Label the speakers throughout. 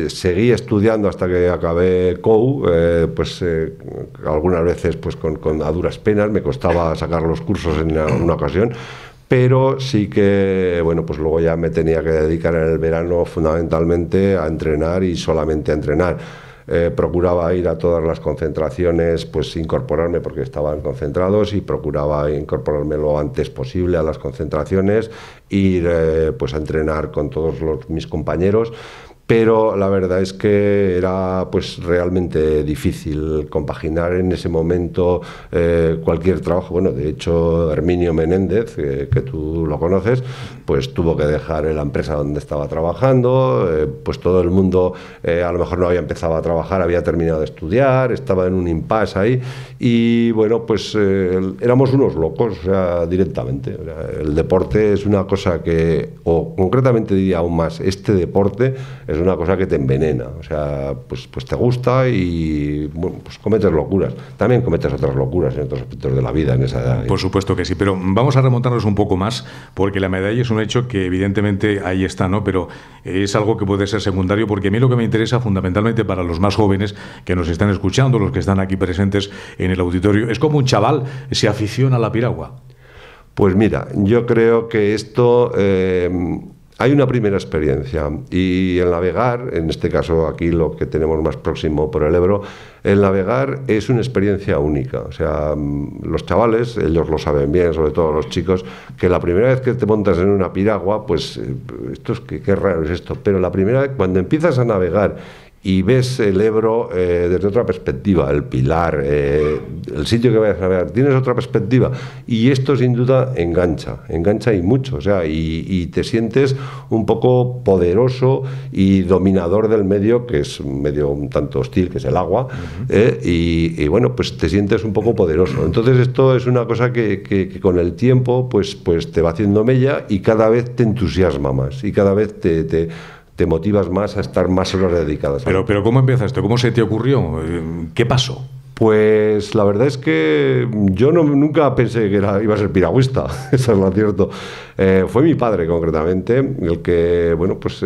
Speaker 1: Seguí estudiando hasta que acabé COU, algunas veces pues a duras penas, me costaba sacar los cursos en una ocasión, pero sí que, bueno, pues luego ya me tenía que dedicar en el verano fundamentalmente a entrenar y solamente a entrenar. Procuraba ir a todas las concentraciones, pues incorporarme porque estaban concentrados, y procuraba incorporarme lo antes posible a las concentraciones, ir pues a entrenar con todos mis compañeros. Pero la verdad es que era pues realmente difícil compaginar en ese momento cualquier trabajo. Bueno, de hecho, Herminio Menéndez, que tú lo conoces, pues tuvo que dejar la empresa donde estaba trabajando, pues todo el mundo a lo mejor no había empezado a trabajar, había terminado de estudiar, estaba en un impasse ahí, y bueno, pues éramos unos locos, o sea, directamente. O sea, el deporte es una cosa que, o concretamente diría aún más, este deporte es una cosa que te envenena, o sea, pues te gusta y bueno, pues cometes locuras. También cometes otras locuras en otros aspectos de la vida en esa edad.
Speaker 2: Por supuesto que sí, pero vamos a remontarnos un poco más, porque la medalla es un hecho que evidentemente ahí está, ¿no? Pero es algo que puede ser secundario, porque a mí lo que me interesa fundamentalmente para los más jóvenes que nos están escuchando, los que están aquí presentes en el auditorio, es como un chaval se aficiona a la piragua.
Speaker 1: Pues mira, yo creo que esto... hay una primera experiencia, y el navegar, en este caso aquí lo que tenemos más próximo por el Ebro, el navegar es una experiencia única. O sea, los chavales, ellos lo saben bien, sobre todo los chicos, que la primera vez que te montas en una piragua, pues esto es qué raro es esto, pero la primera vez cuando empiezas a navegar y ves el Ebro desde otra perspectiva, el Pilar, el sitio que vayas a ver, tienes otra perspectiva, y esto sin duda engancha y mucho, o sea, y te sientes un poco poderoso y dominador del medio, que es un medio un tanto hostil, que es el agua, y bueno, pues te sientes un poco poderoso. Entonces esto es una cosa que con el tiempo pues te va haciendo mella, y cada vez te entusiasma más, y cada vez te motivas más a estar más horas dedicadas.
Speaker 2: Pero ¿cómo empieza esto? ¿Cómo se te ocurrió? ¿Qué pasó?
Speaker 1: Pues la verdad es que yo nunca pensé que iba a ser piragüista, eso es lo cierto. Fue mi padre, concretamente, el que, bueno, pues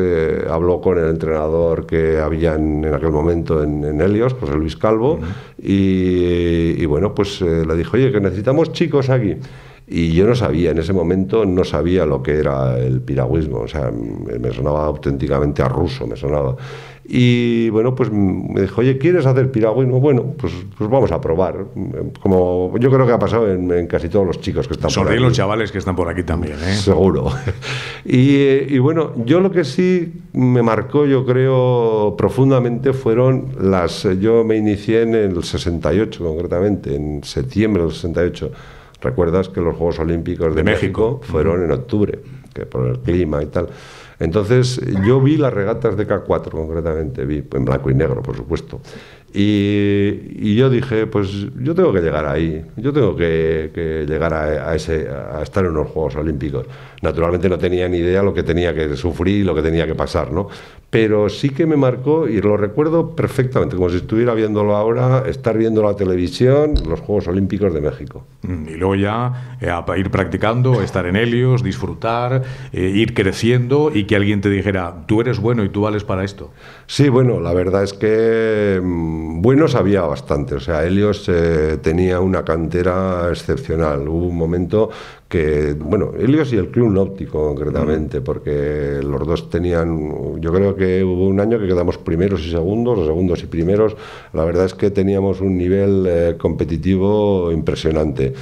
Speaker 1: habló con el entrenador que había en aquel momento en Helios, José Luis Calvo, y bueno, pues le dijo, oye, que necesitamos chicos aquí. Y yo no sabía, en ese momento no sabía lo que era el piragüismo, o sea, me sonaba auténticamente a ruso, me sonaba. Y bueno, pues me dijo, oye, ¿quieres hacer piragüismo? Bueno, pues vamos a probar, como yo creo que ha pasado en casi todos los chicos que están por aquí.
Speaker 2: Sonríen los chavales que están por aquí también, ¿eh?
Speaker 1: Seguro. Y bueno, yo lo que sí me marcó, yo creo, profundamente fueron yo me inicié en el 68, concretamente, en septiembre del 68. Recuerdas que los Juegos Olímpicos de México fueron en octubre, que por el clima y tal. Entonces yo vi las regatas de K4, concretamente, vi en blanco y negro, por supuesto. Y yo dije, pues yo tengo que llegar ahí, yo tengo que llegar a estar en unos Juegos Olímpicos. Naturalmente no tenía ni idea lo que tenía que sufrir, lo que tenía que pasar, ¿no? Pero sí que me marcó, y lo recuerdo perfectamente, como si estuviera viéndolo ahora, estar viendo la televisión, los Juegos Olímpicos de México.
Speaker 2: Y luego ya ir practicando, estar en Helios, disfrutar, ir creciendo, y que alguien te dijera, tú eres bueno y tú vales para esto.
Speaker 1: Sí, bueno, la verdad es que buenos había bastante. O sea, Helios tenía una cantera excepcional. Hubo un momento que, bueno, Helios y el Club Náutico concretamente, porque los dos tenían, yo creo que hubo un año que quedamos primeros y segundos, o segundos y primeros. La verdad es que teníamos un nivel competitivo impresionante.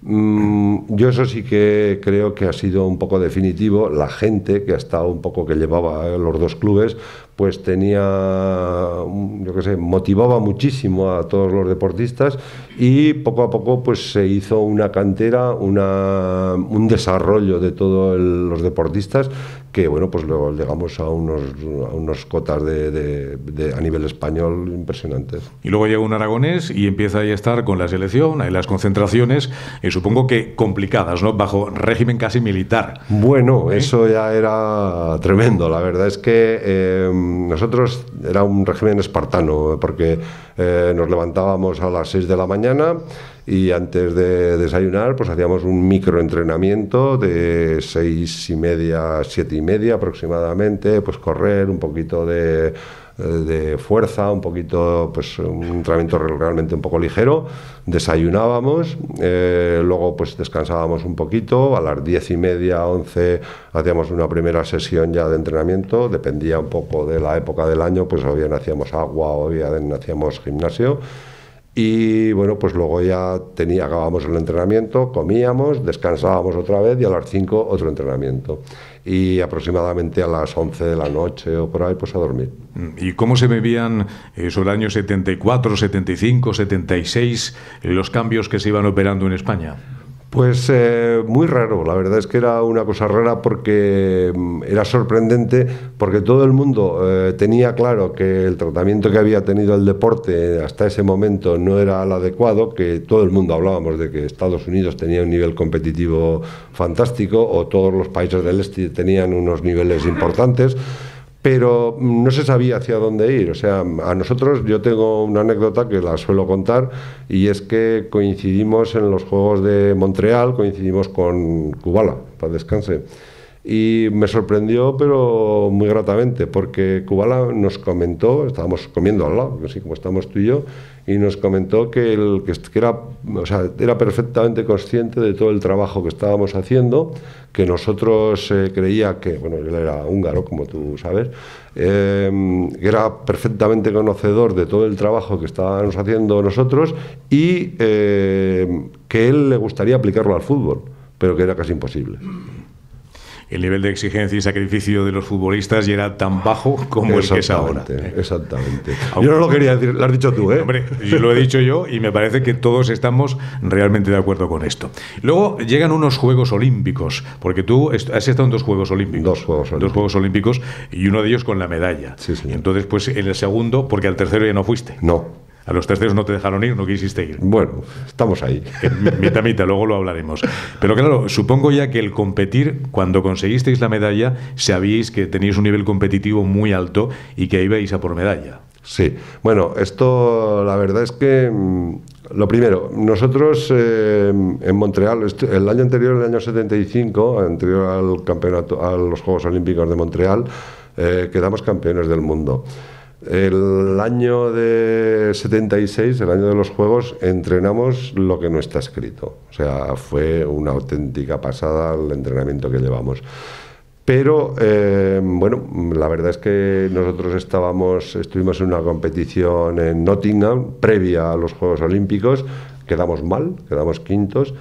Speaker 1: Yo eso sí que creo que ha sido un poco definitivo. La gente que ha estado un poco, que llevaba los dos clubes, pues tenía, yo qué sé, motivaba muchísimo a todos los deportistas, y poco a poco pues se hizo una cantera, un desarrollo de todos los deportistas, que bueno, pues luego llegamos a unos cotas a nivel español impresionantes.
Speaker 2: Y luego llega un aragonés y empieza ahí a estar con la selección, en las concentraciones, supongo que complicadas, ¿no? Bajo régimen casi militar.
Speaker 1: Bueno, eso ya era tremendo. La verdad es que nosotros era un régimen espartano, porque nos levantábamos a las 6 de la mañana y antes de desayunar pues hacíamos un microentrenamiento de 6:30 a 7:30 aproximadamente, pues correr un poquito de fuerza, un poquito, pues un entrenamiento realmente un poco ligero. Desayunábamos, luego pues descansábamos un poquito, a las 10:30, 11 hacíamos una primera sesión ya de entrenamiento, dependía un poco de la época del año, pues o bien hacíamos agua o bien hacíamos gimnasio. Y bueno, pues luego ya acabábamos el entrenamiento, comíamos, descansábamos otra vez y a las 5 otro entrenamiento. Y aproximadamente a las 11 de la noche o por ahí, pues a dormir.
Speaker 2: ¿Y cómo se vivían sobre el año 74, 75, 76 los cambios que se iban operando en España?
Speaker 1: Pues muy raro, la verdad es que era una cosa rara porque era sorprendente, porque todo el mundo tenía claro que el tratamiento que había tenido el deporte hasta ese momento no era el adecuado, que todo el mundo hablábamos de que Estados Unidos tenía un nivel competitivo fantástico o todos los países del este tenían unos niveles importantes, pero no se sabía hacia dónde ir. O sea, a nosotros, yo tengo una anécdota que la suelo contar, y es que coincidimos en los Juegos de Montreal, coincidimos con Kubala, para descanse, y me sorprendió, pero muy gratamente, porque Kubala nos comentó, estábamos comiendo al lado, así como estamos tú y yo, y nos comentó que era, o sea, era perfectamente consciente de todo el trabajo que estábamos haciendo, que nosotros creía que, bueno, él era húngaro, como tú sabes, que era perfectamente conocedor de todo el trabajo que estábamos haciendo nosotros y que él le gustaría aplicarlo al fútbol, pero que era casi imposible.
Speaker 2: El nivel de exigencia y sacrificio de los futbolistas ya era tan bajo como el que es ahora.
Speaker 1: Exactamente. Yo no lo quería decir, lo has dicho tú, ¿eh?
Speaker 2: Hombre, yo lo he dicho yo y me parece que todos estamos realmente de acuerdo con esto. Luego llegan unos Juegos Olímpicos, porque tú has estado en dos Juegos Olímpicos. Dos Juegos Olímpicos y uno de ellos con la medalla.
Speaker 1: Sí, sí.
Speaker 2: Y entonces, pues en el segundo, porque al tercero ya no fuiste.
Speaker 1: No.
Speaker 2: A los terceros no te dejaron ir, no quisiste ir.
Speaker 1: Bueno, estamos ahí.
Speaker 2: Mitad, luego lo hablaremos. Pero claro, supongo ya que el competir, cuando conseguisteis la medalla, sabíais que teníais un nivel competitivo muy alto y que ibais a por medalla.
Speaker 1: Sí. Bueno, esto la verdad es que, lo primero, nosotros en Montreal, el año anterior, el año 75, anterior al campeonato, a los Juegos Olímpicos de Montreal, quedamos campeones del mundo. El año de 76, el año de los Juegos, entrenamos lo que no está escrito. O sea, fue una auténtica pasada el entrenamiento que llevamos. Pero, bueno, la verdad es que nosotros estuvimos en una competición en Nottingham, previa a los Juegos Olímpicos, quedamos mal, quedamos quintos.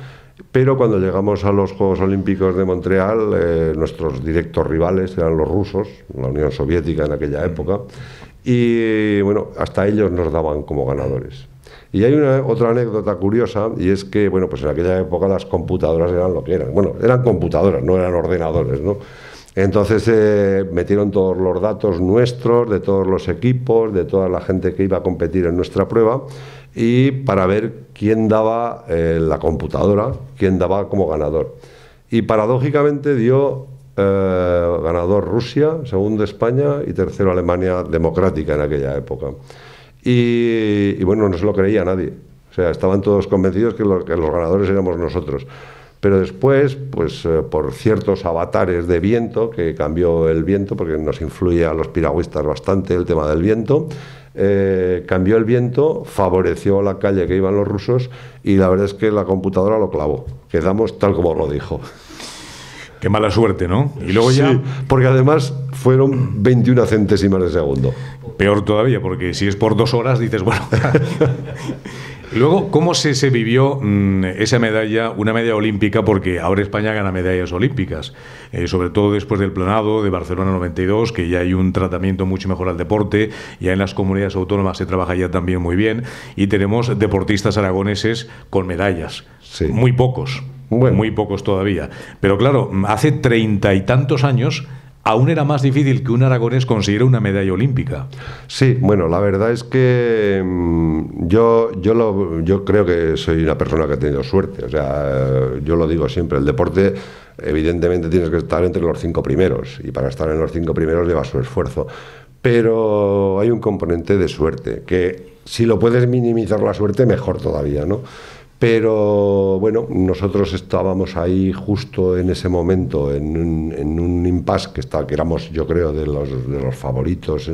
Speaker 1: Pero cuando llegamos a los Juegos Olímpicos de Montreal, nuestros directos rivales eran los rusos, la Unión Soviética en aquella época, y bueno, hasta ellos nos daban como ganadores. Y hay otra anécdota curiosa, y es que, bueno, pues en aquella época las computadoras eran lo que eran. Bueno, eran computadoras, no eran ordenadores, ¿no? Entonces metieron todos los datos nuestros, de todos los equipos, de toda la gente que iba a competir en nuestra prueba, y para ver quién daba la computadora, quién daba como ganador. Y paradójicamente dio ganador Rusia, segundo España y tercero Alemania democrática en aquella época. Y bueno, no se lo creía nadie. O sea, estaban todos convencidos que los ganadores éramos nosotros. Pero después, pues por ciertos avatares de viento, que cambió el viento, porque nos influye a los piragüistas bastante el tema del viento, cambió el viento, favoreció la calle que iban los rusos, y la verdad es que la computadora lo clavó. Quedamos tal como lo dijo.
Speaker 2: Qué mala suerte, ¿no? Y luego ya...
Speaker 1: Sí, porque además fueron 21 centésimas de segundo.
Speaker 2: Peor todavía, porque si es por 2 horas dices, bueno... Luego, ¿cómo se vivió esa medalla, una medalla olímpica? Porque ahora España gana medallas olímpicas, sobre todo después del planado de Barcelona 92, que ya hay un tratamiento mucho mejor al deporte, ya en las comunidades autónomas se trabaja ya también muy bien, y tenemos deportistas aragoneses con medallas, sí. Muy pocos, bueno. Muy pocos todavía. Pero claro, hace 30 y tantos años... aún era más difícil que un aragonés consiguiera una medalla olímpica.
Speaker 1: Sí, bueno, la verdad es que yo creo que soy una persona que ha tenido suerte. O sea, yo lo digo siempre, el deporte evidentemente tienes que estar entre los 5 primeros, y para estar en los 5 primeros lleva su esfuerzo. Pero hay un componente de suerte, que si lo puedes minimizar la suerte, mejor todavía, ¿no? Pero bueno, nosotros estábamos ahí justo en ese momento en un impasse que éramos, yo creo, de los favoritos